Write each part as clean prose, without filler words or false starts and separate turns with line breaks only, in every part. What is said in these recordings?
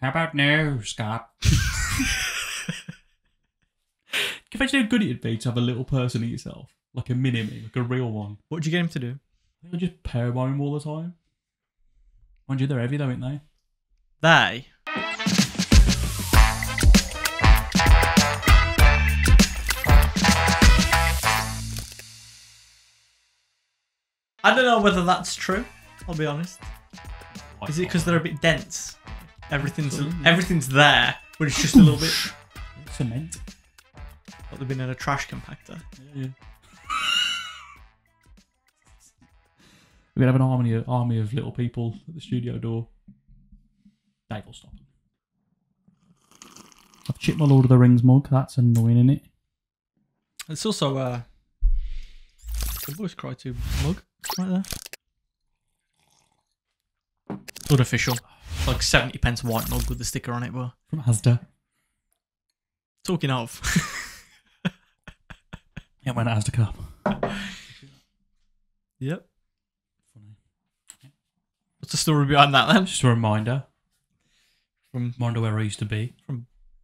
How about no, Scott? Can you imagine how good it'd be to have a little person of yourself? Like a mini-me, like a real one.
What did you get him to do?
They would just pair by him all the time. Mind you, they're heavy though, aren't they?
They? I don't know whether that's true, I'll be honest. Is it because they're a bit dense? Everything's there, but it's just a little bit...
Cement.
Like they've been in a trash compactor.
Yeah. We're going to have an army of little people at the studio door. Dave will stop them. I've chipped my Lord of the Rings mug. That's annoying, isn't it?
It's also the Boys Cry 2 mug right there. It's unofficial. It's like 70p white mug with the sticker on it, but
From Asda.
talking of.
Yeah, when Asda Cup.
Yep.
Funny.
What's the story behind that then?
Just a reminder.
From
Reminder where I used to be.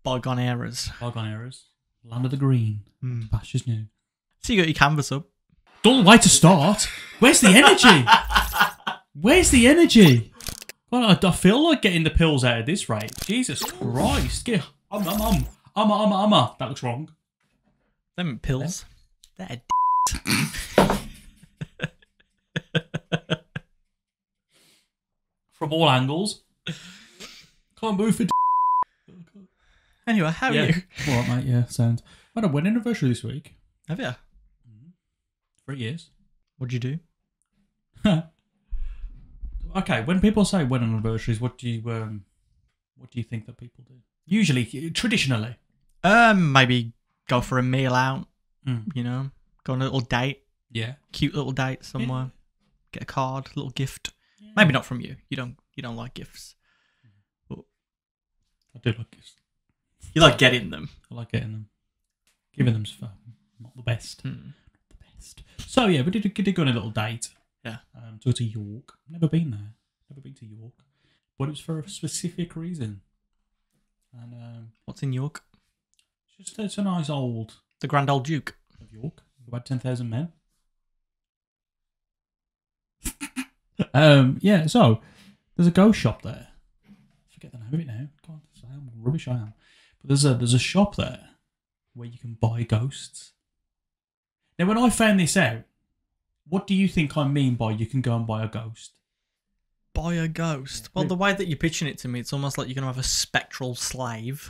bygone eras.
Bygone eras. Land of the green. Pastures new.
So you got your canvas up.
Don't way to start. Where's the energy? Where's the energy? God, I feel like getting the pills out at this rate. Jesus Christ. That looks wrong.
Them pills. They're
From all angles. Can't move for
Anyway, how are
yeah.
you?
All right, mate. Yeah, sounds. I had a wedding anniversary this week.
Have you?
3 years.
What'd you do?
Okay, when people say wedding anniversaries, what do you think that people do? Usually, traditionally.
Maybe go for a meal out. You know, go on a little date.
Yeah.
Cute little date somewhere. Get a card, little gift. Yeah. Maybe not from you. You don't like gifts. But
I do like gifts.
You like getting them.
I like getting them. Giving them's fun. Not the best. Not the best. So yeah, we did go on a little date.
Yeah.
To go to York. Never been there. Never been to York. But it was for a specific reason. And
what's in York?
It's a nice old...
The Grand Old Duke
of York. About 10,000 men. Yeah, so there's a ghost shop there. I forget the name of it now. God, how rubbish I am. But there's a shop there where you can buy ghosts. Now, when I found this out, what do you think I mean by you can go and buy a ghost?
Buy a ghost? Well, the way that you're pitching it to me, it's almost like you're going to have a spectral slave.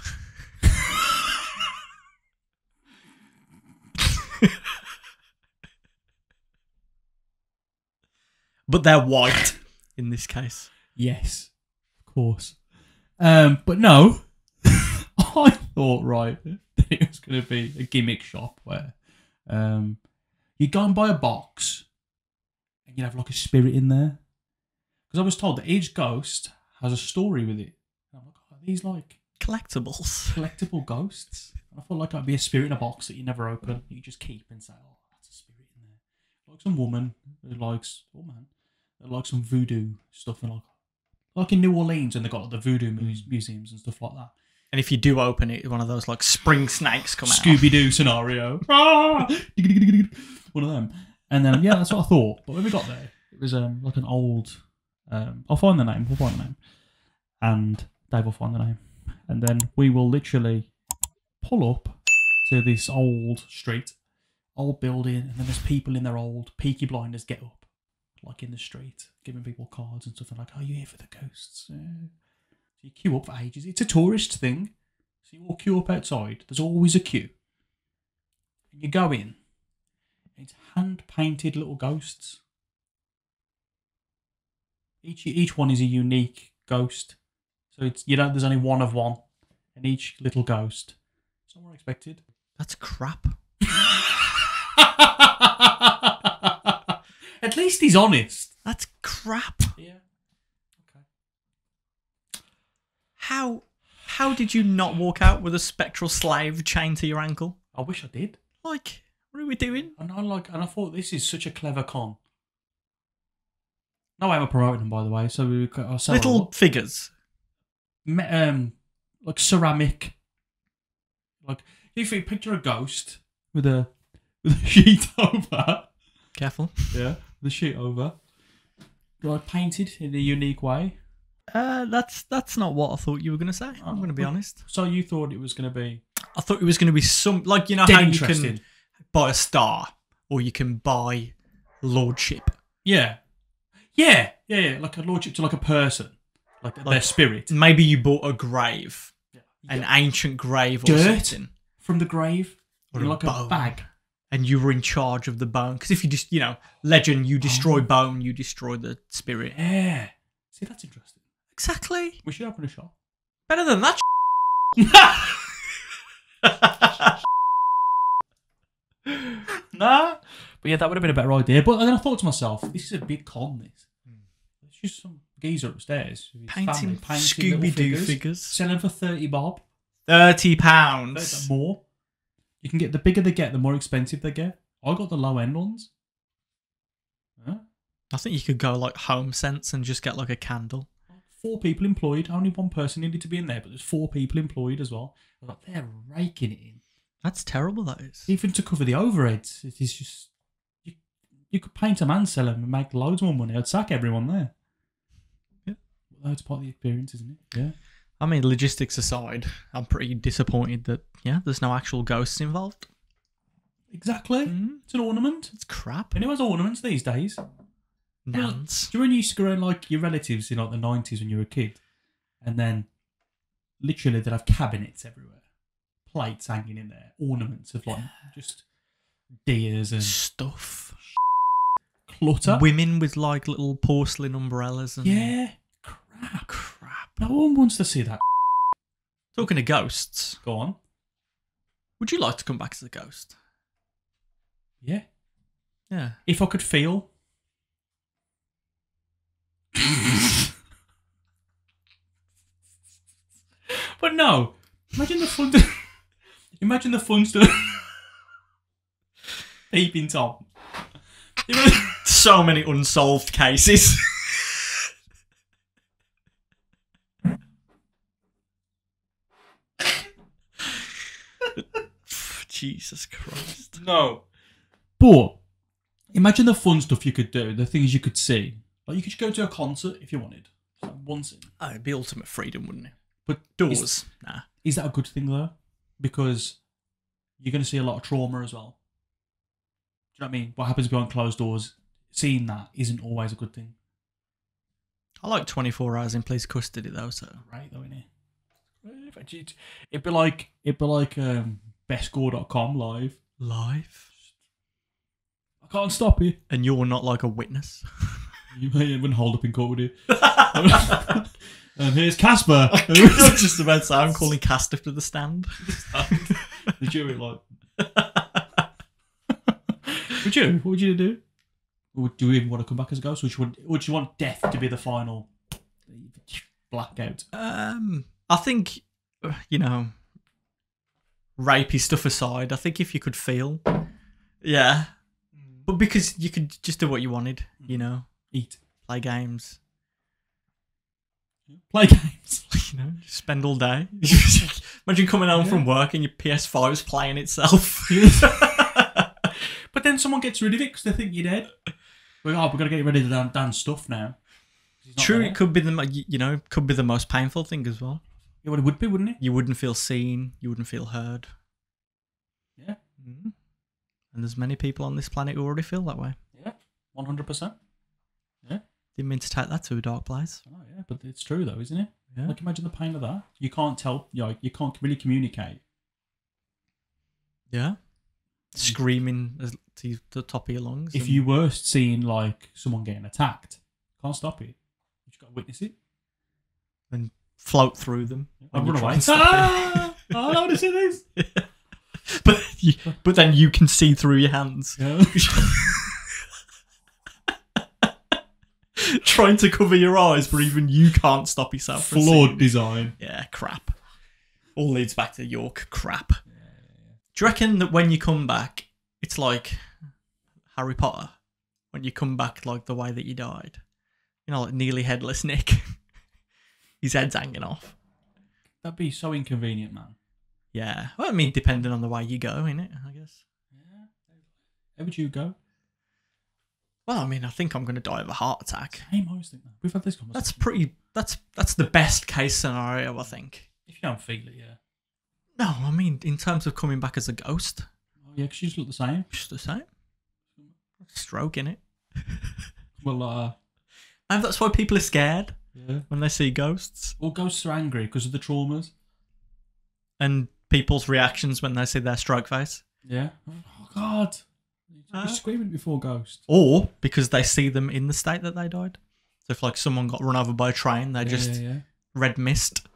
But they're white in this case. Yes,
of course. But no, I thought, right, that it was going to be a gimmick shop where you go and buy a box and you'd have like a spirit in there. Because I was told that each ghost has a story with it. And I'm like, oh, are these like collectible ghosts? And I thought like that'd be a spirit in a box that you never open. You just keep and say, oh, that's a spirit in there. Like some woman who likes, oh man, that likes some voodoo stuff. And like in New Orleans, and they've got like, the voodoo museums and stuff like that.
And if you do open it, one of those like spring snakes come out.
Scooby-Doo scenario. One of them. And then, yeah, that's what I thought. But when we got there, it was like an old... I'll find the name. We'll find the name. And Dave will find the name. And then we will literally pull up to this old street, old building, and then there's people in their old Peaky Blinders get up, like in the street, giving people cards and stuff. And like, oh, you here for the ghosts? Yeah. So you queue up for ages. It's a tourist thing. So you all queue up outside. There's always a queue. And you go in. It's hand-painted little ghosts. Each one is a unique ghost. So it's there's only one of one. And each little ghost. It's not what I expected.
That's crap.
At least he's honest.
That's crap.
Yeah. Okay.
How did you not walk out with a spectral slave chained to your ankle?
I wish I did.
Like, what are we doing?
And I thought this is such a clever con. No way am I promoting them, by the way. So I'll sell
little figures.
like ceramic. Like if you picture a ghost with a sheet over.
Careful.
Yeah, the sheet over. Like painted in a unique way.
That's not what I thought you were going to say. I'm going to be honest.
So you thought it was going to be?
I thought it was going to be some, like, you know how you can buy a star or you can buy lordship.
Yeah. Like a lordship to like a person, like their spirit.
Maybe you bought a grave, an ancient grave or something
from the grave,
or
like a bag,
and you were in charge of the bone. Because if you just, legend, you destroy bone, you destroy the spirit.
Yeah. See, that's interesting.
Exactly.
We should open a shop.
Better than that.
Nah. But yeah, that would have been a better idea. But then I thought to myself, this is a big con, this. It's just some geezer upstairs.
Painting Scooby-Doo figures.
Selling for 30 bob.
£30.
More. You can get, the bigger they get, the more expensive they get. I got the low end ones. Huh?
I think you could go like Home Sense and just get like a candle.
4 people employed. Only one person needed to be in there, but there's 4 people employed as well. Like, they're raking it in.
That's terrible, that is.
Even to cover the overheads. It is just... You could paint them and sell them and make loads more money. I'd sack everyone there.
Yeah.
Well, that's part of the experience, isn't it? Yeah.
I mean, logistics aside, I'm pretty disappointed that, there's no actual ghosts involved.
Exactly. It's an ornament.
It's crap.
And who has ornaments these days?
Nans.
Do you remember when you used to go around like your relatives in like the 90s when you were a kid? And then literally they'd have cabinets everywhere. Plates hanging in there. Ornaments of like just deers and
stuff.
Clutter.
Women with like little porcelain umbrellas and...
Yeah. Crap. No one wants to see that.
Talking of ghosts.
Go on.
Would you like to come back as a ghost?
Yeah.
Yeah.
If I could feel. But no. Imagine the fun. Imagine the fun stuff. Peeping Tom.
So many unsolved cases. Jesus Christ.
No. But imagine the fun stuff you could do, the things you could see. Like you could go to a concert if you wanted. Like once in.
Oh, it'd be ultimate freedom, wouldn't it?
But
doors. Nah.
Is that a good thing though? Because you're going to see a lot of trauma as well. Do you know what I mean? What happens behind closed doors? Seeing that isn't always a good thing.
I like 24 hours in police custody though, so.
Right though, innit? It'd be like bestscore.com live.
Live?
I can't stop you.
And you're not like a witness.
You may even hold up in court with you. And here's Casper.
I was just about to say, I'm calling Casper to the stand.
The jury, like. Would you? What would you do? Or do you even want to come back as a ghost? Or would you want death to be the final blackout?
I think, rapey stuff aside, I think if you could feel, yeah. But because you could just do what you wanted,
Eat.
Play games.
Play games.
Just spend all day. Imagine coming home from work and your PS5's playing itself.
But then someone gets rid of it because they think you're dead. We've got to get rid of the damn stuff now.
True, it could be the most painful thing as well.
Yeah, well, it would be, wouldn't it?
You wouldn't feel seen. You wouldn't feel heard.
Yeah.
Mm-hmm. And there's many people on this planet who already feel that way.
Yeah, 100%. Yeah.
Didn't mean to take that to a dark place.
Oh yeah, but it's true though, isn't it?
Yeah.
Like imagine the pain of that. You can't tell. You can't really communicate.
Yeah. Screaming to the top of your lungs.
If you were seeing like someone getting attacked, can't stop it. You just got to witness it
and float through them.
And run away. I don't want to see this.
Yeah. But then you can see through your hands.
Yeah.
Trying to cover your eyes, but even you can't stop yourself.
Flawed design.
Yeah, crap. All leads back to York crap. Yeah. Do you reckon that when you come back, it's like Harry Potter? When you come back like the way that you died? Like nearly headless Nick. His head's hanging off.
That'd be so inconvenient, man.
Yeah. Well, I mean, depending on the way you go, innit? I guess.
Yeah. How would you go?
Well, I mean, I think I'm going to die of a heart attack.
Same, I always think that. We've had this conversation.
That's the best case scenario, I think.
If you don't feel it, yeah.
No, I mean, in terms of coming back as a ghost.
Oh, yeah, because you just look the same.
Just the same. Stroke, innit?
Well,
And that's why people are scared
yeah.
when they see ghosts.
All ghosts are angry because of the traumas.
And people's reactions when they see their stroke face.
Yeah. Oh, God. You're screaming before ghosts.
Or because they see them in the state that they died. So if like someone got run over by a train, they just red mist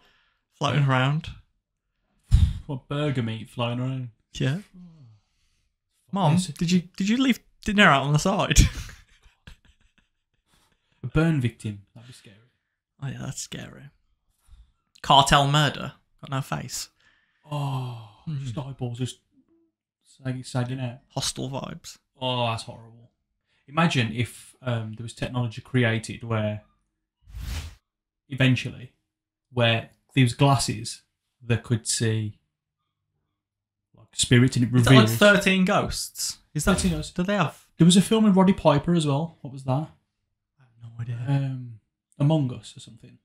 floating around.
What burger meat flying around?
Yeah. Mom, did you leave dinner out on the side?
A burn victim. That'd be scary.
Oh yeah, that's scary. Cartel murder. Got no face.
Oh, just eyeballs just sagging out.
Hostile vibes.
Oh, that's horrible. Imagine if there was technology created where eventually there was glasses that could see like spirits and it
Is
reveals.
that like 13 ghosts? Is that
13 ghosts.
Do they have?
There was a film with Roddy Piper as well. What was that?
I have no idea.
Among Us or something.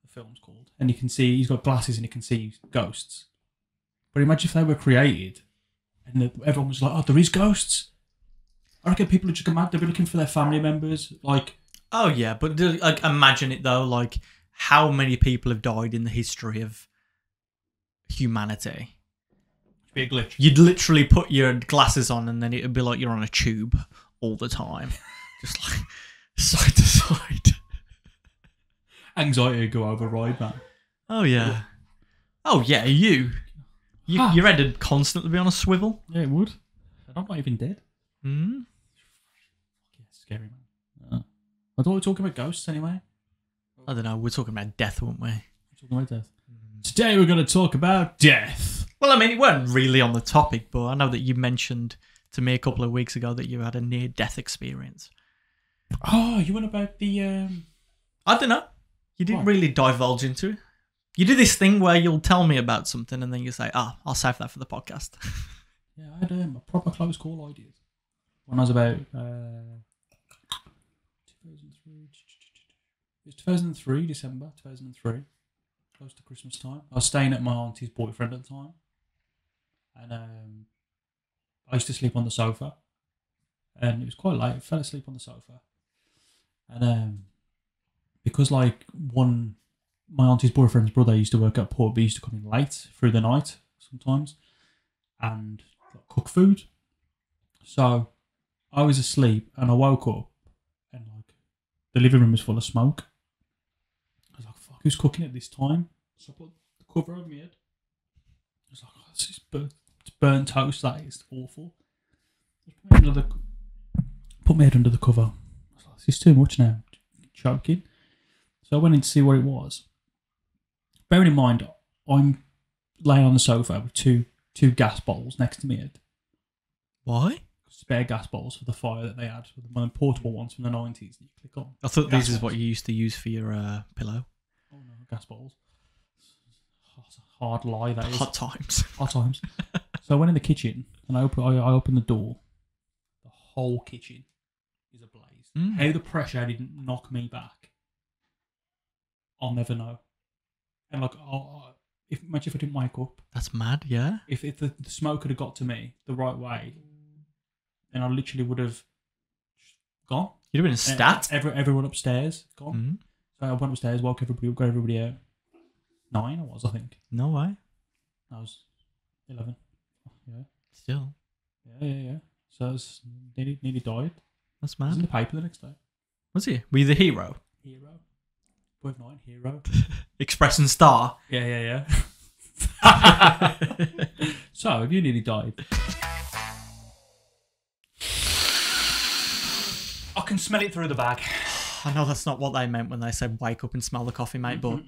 The film's called. And you can see, he's got glasses and he can see ghosts. But imagine if they were created and everyone was like, oh, there is ghosts. I reckon people would just go mad. They'd be looking for their family members. Like,
oh yeah, but like imagine it though. Like how many people have died in the history of humanity?
it'd be a glitch.
You'd literally put your glasses on, and then it'd be like you're on a tube all the time, just like side to side.
Anxiety would go override, man.
Oh yeah. Oh yeah, your head would constantly be on a swivel.
Yeah, it would. And I'm not even dead.
Hmm.
Yeah, scary, man. I thought we were talking about ghosts anyway.
I don't know. We're talking about death, weren't we?
We're talking about death. Today we're going to talk about death.
Well, I mean, it weren't really on the topic, but I know that you mentioned to me a couple of weeks ago that you had a near-death experience.
Oh, you went about the...
I don't know. You didn't really divulge into it. You do this thing where you'll tell me about something and then you say, I'll save that for the podcast.
Yeah, I had a proper close call I did. When I was about... 2003... It was 2003, December 2003. Close to Christmas time. I was staying at my auntie's boyfriend at the time. And I used to sleep on the sofa. And it was quite late. I fell asleep on the sofa. And because like my auntie's boyfriend's brother used to work at port, but he used to come in late through the night sometimes and cook food. So I was asleep and I woke up and like the living room was full of smoke. I was like, fuck, who's cooking at this time? So I put the cover over my head. I was like, oh, this is burnt toast, that is awful. Put my head under the cover. I was like, this is too much now. Choking. So I went in to see what it was. Bearing in mind, I'm laying on the sofa with two gas bottles next to me head.
Why?
Spare gas bottles for the fire that they had, one of the portable ones from the 90s that you click on.
I thought this is what you used to use for your pillow.
Oh no, gas bottles. That's a hard lie, that is.
Hot times.
Hot times. So I went in the kitchen and I opened the door. The whole kitchen is ablaze. How the pressure didn't knock me back, I'll never know. And like, imagine if I didn't wake up.
That's mad, yeah.
If the smoke had got to me the right way, then I literally would have gone.
You'd have been a stat.
Everyone upstairs gone. So I went upstairs, woke everybody up, got everybody out. 9 I was, I think.
No way.
I was 11. Yeah.
Still.
Yeah. So I was nearly died.
That's
I was in
mad.
the paper the next day.
Was he? Were you the hero?
Hero. Boy of 9, hero.
Express and Star.
Yeah. So, have you nearly died? I can smell it through the bag.
I know that's not what they meant when they said wake up and smell the coffee, mate, but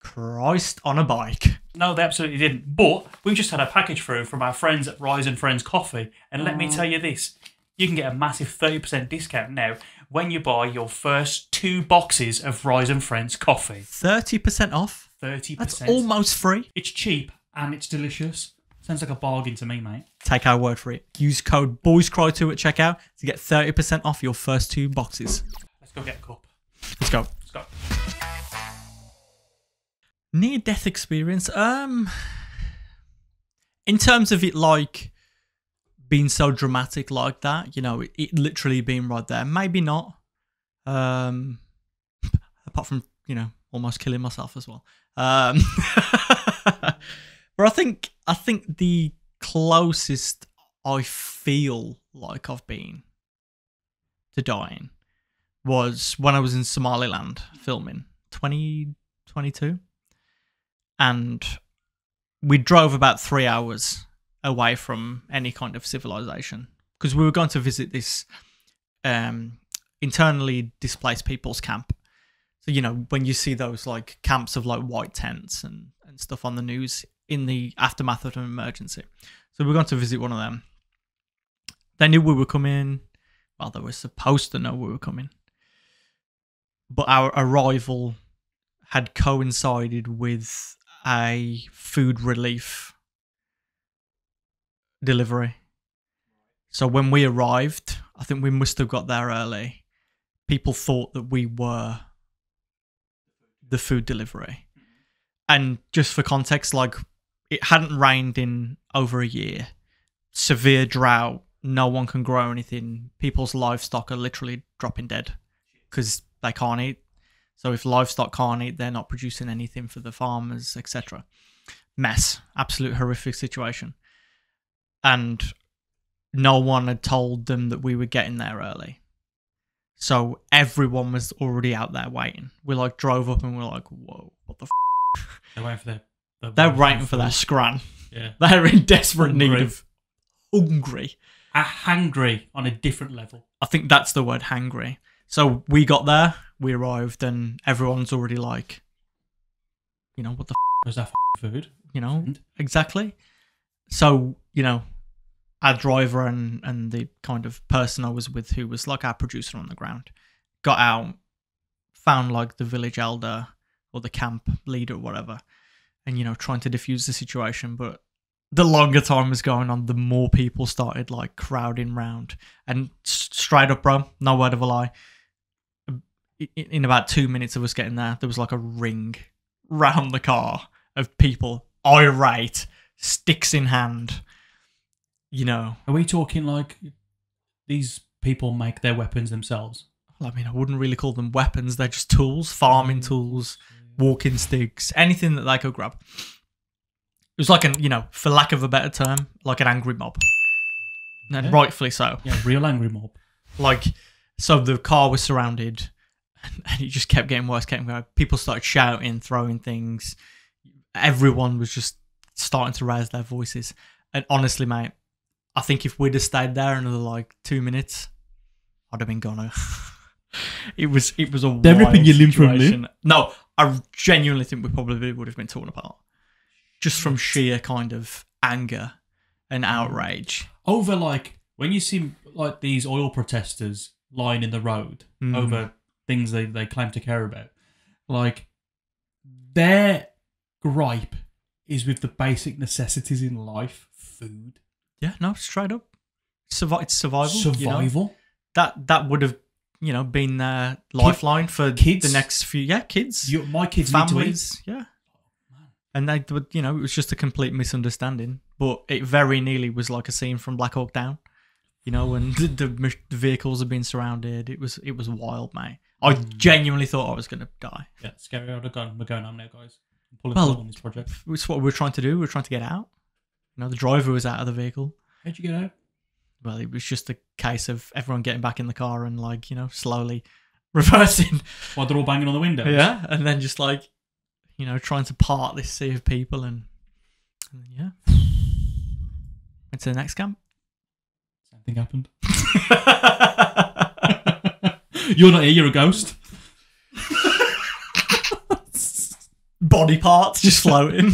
Christ on a bike.
No, they absolutely didn't. But we've just had a package through from our friends at Rise and Friends Coffee. And let me tell you this. You can get a massive 30% discount now when you buy your first 2 boxes of Rise and Friends Coffee.
30% off?
30%.
That's almost free.
It's cheap and it's delicious. Sounds like a bargain to me, mate.
Take our word for it. Use code BOYSCRY2 at checkout to get 30% off your first 2 boxes.
Let's go get a cup.
Let's go.
Let's go.
Near-death experience. In terms of it, like, being so dramatic like that, you know, it literally being right there. Maybe not. Apart from, you know, almost killing myself as well. But I think the closest I feel like I've been to dying was when I was in Somaliland filming 2022, and we drove about 3 hours away from any kind of civilization because we were going to visit this internally displaced people's camp. So, you know, when you see those like camps of like white tents and stuff on the news in the aftermath of an emergency. So we were going to visit one of them. They knew we were coming. Well, they were supposed to know we were coming. But our arrival had coincided with a food relief delivery. So when we arrived, I think we must have got there early. People thought that we were the food delivery. And just for context, like, it hadn't rained in over a year. Severe drought. No one can grow anything. People's livestock are literally dropping dead because they can't eat. So if livestock can't eat, they're not producing anything for the farmers, etc. Mess. Absolute horrific situation. And no one had told them that we were getting there early. So everyone was already out there waiting. We like drove up and we're like, whoa, what the f***?
They're waiting for
They're waiting for their scran.
Yeah.
They're in desperate need of hungry.
Hangry on a different level.
I think that's the word, hangry. So we got there, we arrived, and everyone's already like, you know, what the f***?
Was that food?
You know, exactly. So, you know, our driver and the kind of person I was with, who was like our producer on the ground, got out, found like the village elder or the camp leader or whatever, and, you know, trying to diffuse the situation. But the longer time was going on, the more people started like crowding round. And straight up, bro, no word of a lie, in about 2 minutes of us getting there, there was like a ring round the car of people, irate, sticks in hand. You know,
are we talking like these people make their weapons themselves?
Well, I mean, I wouldn't really call them weapons. They're just tools, farming tools, walking sticks, anything that they could grab. It was like you know, for lack of a better term, like an angry mob. And rightfully so.
Yeah, real angry mob.
Like, so the car was surrounded and it just kept getting worse, kept going. People started shouting, throwing things. Everyone was just starting to raise their voices. And honestly, mate, I think if we'd have stayed there another like 2 minutes, I'd have been gone. It was a wild
ripping your limb from
situation. No, I genuinely think we probably would have been torn apart. Just from sheer kind of anger and outrage.
Over like, when you see like these oil protesters lying in the road over things they claim to care about, like, their gripe is with the basic necessities in life. Food.
Yeah, no, straight up. It's survival.
Survival.
You know? That would have, you know, been their lifeline for
kids.
The next few. Yeah, kids.
My kids
families.
Need to eat.
Yeah. And they would, you know, it was just a complete misunderstanding. But it very nearly was like a scene from Black Hawk Down. You know, when the vehicles are being surrounded. It was wild, mate. I genuinely thought I was going to die.
Yeah, scary. We're going home now, guys. I'm pulling the plug on this project.
It's what we were trying to do. We were trying to get out. You know, the driver was out of the vehicle.
How'd you get out?
Well, it was just a case of everyone getting back in the car and, like, you know, slowly reversing.
While they're all banging on the windows?
Yeah, and then just, like, you know, trying to part this sea of people and yeah. Went to the next camp.
Same thing happened. You're not here, you're a ghost.
Body parts just floating.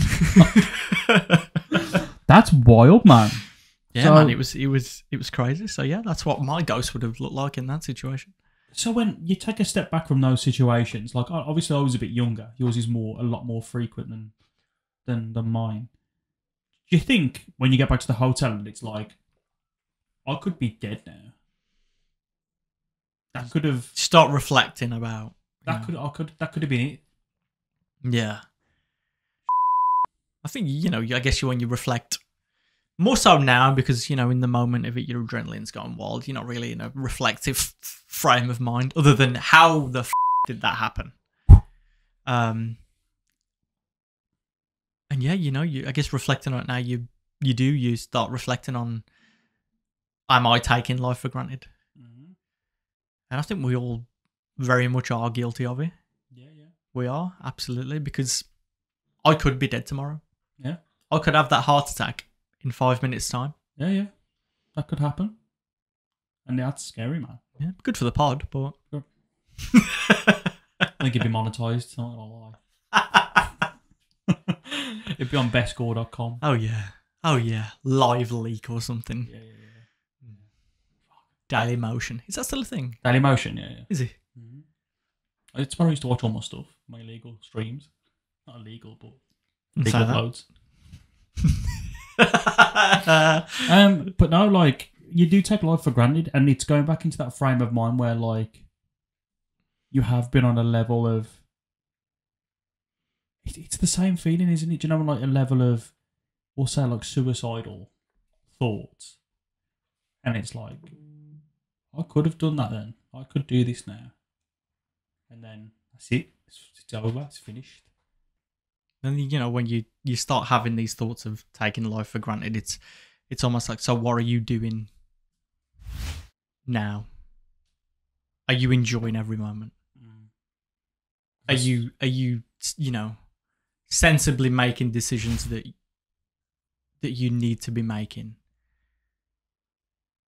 That's wild, man.
Yeah, so, man, it was crazy. So yeah, that's what my ghost would have looked like in that situation.
So when you take a step back from those situations, like obviously I was a bit younger. Yours is a lot more frequent than mine. Do you think when you get back to the hotel and it's like, I could be dead now? That could have
Start reflecting about.
that could have been it.
Yeah. I think, I guess when you reflect, more so now because, in the moment of it, your adrenaline's going wild. You're not really in a reflective frame of mind other than how the did that happen? And yeah, I guess reflecting on it now, you start reflecting on, am I taking life for granted?
Mm-hmm.
And I think we all very much are guilty of it.
Yeah.
We are, absolutely, because I could be dead tomorrow.
Yeah.
I could have that heart attack in 5 minutes' time.
Yeah. That could happen. And that's scary, man.
Yeah, good for the pod, but...
Sure. I think it'd be monetized, not gonna lie. It'd be on bestscore.com.
Oh, yeah. Live leak or something.
Yeah.
Daily Motion. Is that still a thing?
Daily Motion, yeah.
Is it?
Mm-hmm. It's where I used to watch all my stuff, my illegal streams. Not illegal, but legal uploads. But no, like, you do take life for granted, and it's going back into that frame of mind where, like, you have been on a level of... It's the same feeling, isn't it? Do you know, like, a level of, we'll say, like, suicidal thoughts. And it's like, I could have done that then. I could do this now. And then, that's it. It's over. It's finished.
And, when you start having these thoughts of taking life for granted, it's almost like, so what are you doing now? Are you enjoying every moment? Are you sensibly making decisions that you need to be making?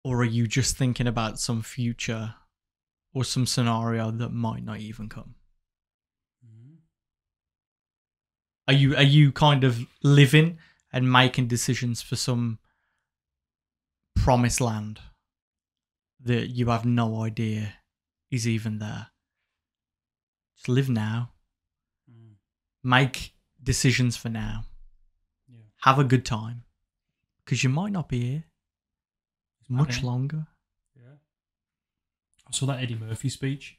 Or are you just thinking about some future or some scenario that might not even come? Are you kind of living and making decisions for some promised land that you have no idea is even there? Just live now. Make decisions for now.
Yeah.
Have a good time. Because you might not be here much longer.
Yeah. I saw that Eddie Murphy speech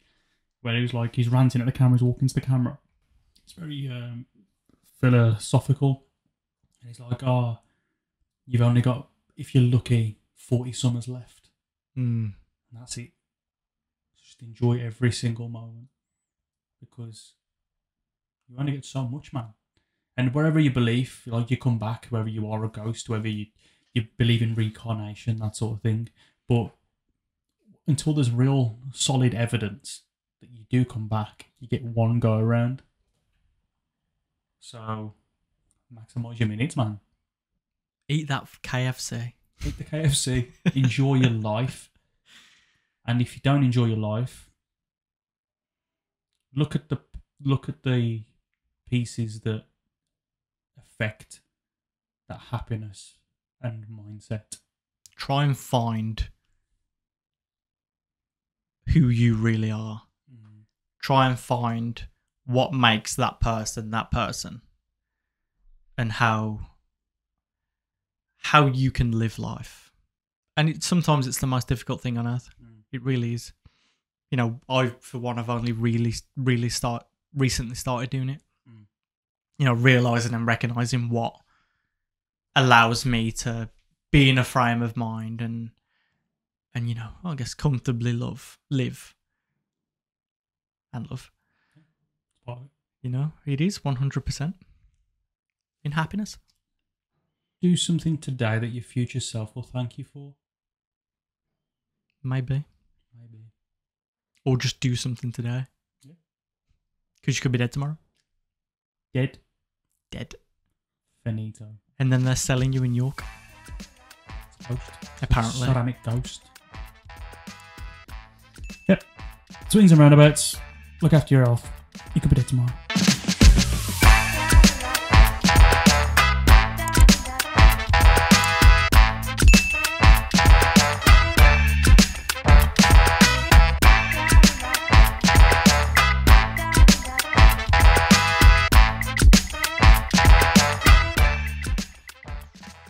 where he was like, he's ranting at the camera, he's walking to the camera. It's very philosophical. And he's like, you've only got, if you're lucky, 40 summers left. And that's it. Just enjoy every single moment. Because you only get so much, man. And wherever you believe, like, you come back, whether you are a ghost, whether you believe in reincarnation, that sort of thing. But until there's real solid evidence that you do come back, you get one go around. So maximise your minutes, man.
Eat that KFC.
Eat the KFC. Enjoy your life. And if you don't enjoy your life, look at the pieces that affect that happiness and mindset.
Try and find who you really are. Try and find what makes that person and how you can live life. And sometimes it's the most difficult thing on earth. It really is. I, for one, have only really recently started doing it. Realizing and recognizing what allows me to be in a frame of mind and I guess comfortably live and love. It is 100% in happiness.
Do something today that your future self will thank you for.
Maybe. Or just do something today.
Yeah.
Because you could be dead tomorrow.
Dead.
Finito. And then they're selling you in York.
Ghost.
Apparently.
Ceramic ghost. Yep. Swings and roundabouts. Look after your health. You could be dead tomorrow.